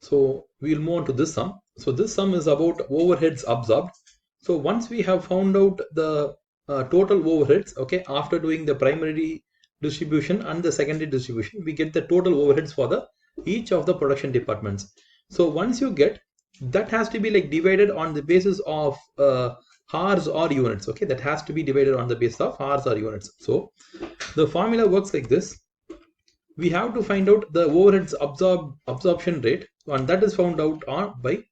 So we'll move on to this sum. So this sum is about overheads absorbed. So once we have found out the total overheads, okay, after doing the primary distribution and the secondary distribution, we get the total overheads for the each of the production departments. So once you get, that has to be like divided on the basis of hours or units. Okay, that has to be divided on the basis of hours or units. So the formula works like this. We have to find out the overheads absorption rate, and that is found out by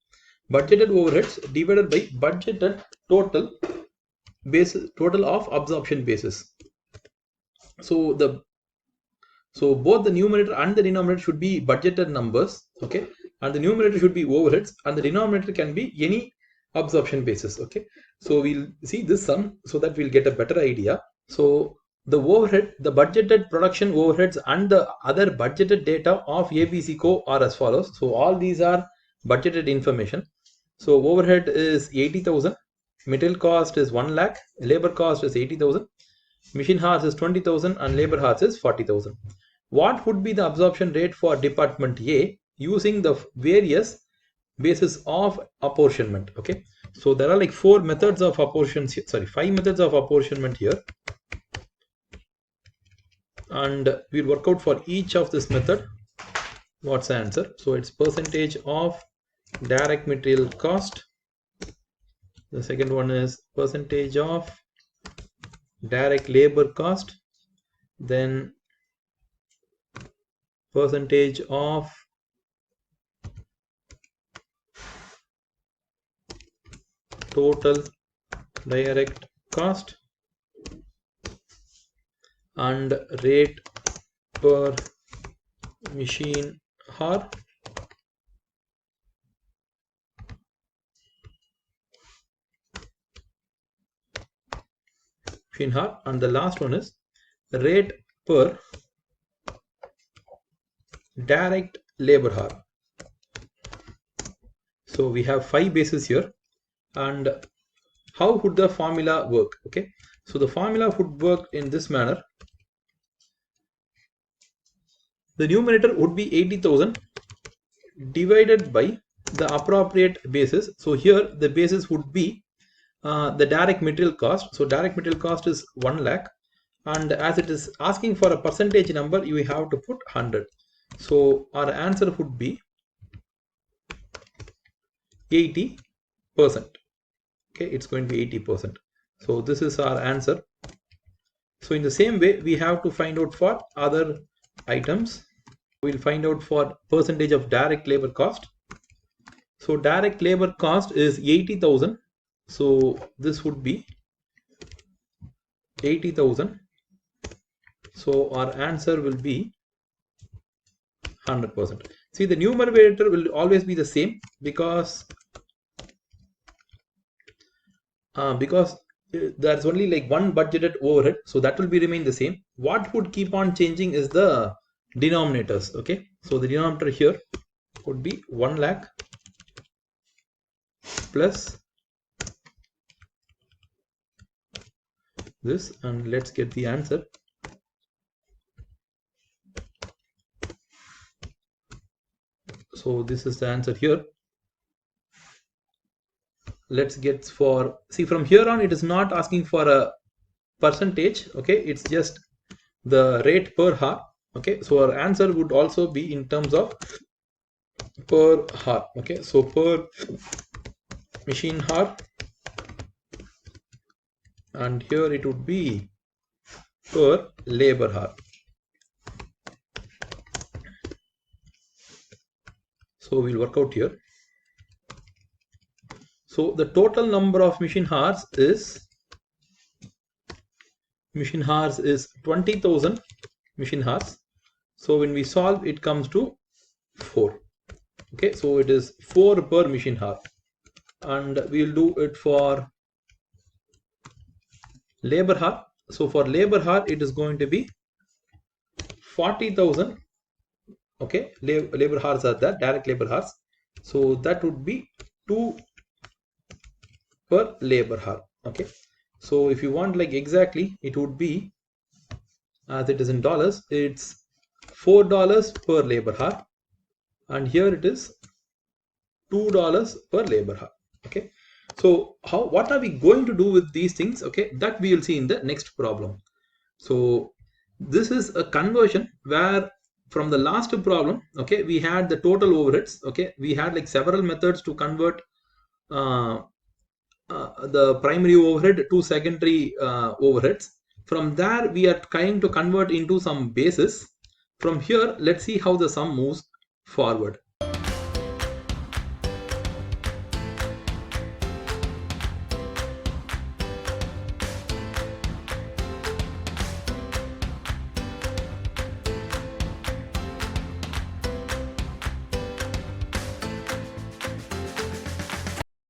budgeted overheads divided by budgeted total of absorption basis. So both the numerator and the denominator should be budgeted numbers, okay, and the numerator should be overheads and the denominator can be any absorption basis. Okay, so we'll see this sum so that we'll get a better idea. So the overhead, the budgeted production overheads and the other budgeted data of ABC Co are as follows. So all these are budgeted information. So overhead is 80,000, material cost is 1 lakh, labor cost is 80,000, machine hours is 20,000 and labor hours is 40,000. What would be the absorption rate for department A using the various basis of apportionment? Okay, so there are like 5 methods of apportionment here, and we'll work out for each of this method what's the answer. So it's percentage of direct material cost. The second one is percentage of direct labor cost, then percentage of total direct cost, and rate per machine hour. And the last one is rate per direct labor hour. So we have 5 bases here, and how would the formula work? Okay, so the formula would work in this manner. The numerator would be 80,000 divided by the appropriate basis. So here the basis would be the direct material cost. So direct material cost is 1 lakh, and as it is asking for a percentage number, you have to put 100. So our answer would be 80%. Okay, it's going to be 80%. So this is our answer. So in the same way, we have to find out for other items. We'll find out for percentage of direct labor cost. So direct labor cost is 80,000. So this would be 80,000. So our answer will be 100%. See, the numerator will always be the same because there's only like one budgeted overhead, so that will be remain the same. What would keep on changing is the denominators. Okay, so the denominator here would be 1 lakh plus this, and let's get the answer. So this is the answer here. Let's get for, see, from here on it is not asking for a percentage. Okay, it's just the rate per hour. Okay, so our answer would also be in terms of per hour. Okay, so per machine hour, and here it would be per labor hour. So we'll work out here. So the total number of machine hours is 20,000 machine hours. So when we solve, it comes to 4. Okay, so it is 4 per machine hour, and we'll do it for labor hour. So for labor hour, it is going to be 40,000. Okay, labor hours are there, direct labor hours. So that would be 2 per labor hour. Okay, so if you want like exactly, it would be, as it is in dollars, it's $4 per labor hour, and here it is $2 per labor hour. Okay, so what are we going to do with these things? Okay, that we will see in the next problem. So this is a conversion where from the last problem, okay, we had the total overheads. Okay, we had like several methods to convert the primary overhead to secondary overheads. From there, we are trying to convert into some basis. From here, let's see how the sum moves forward.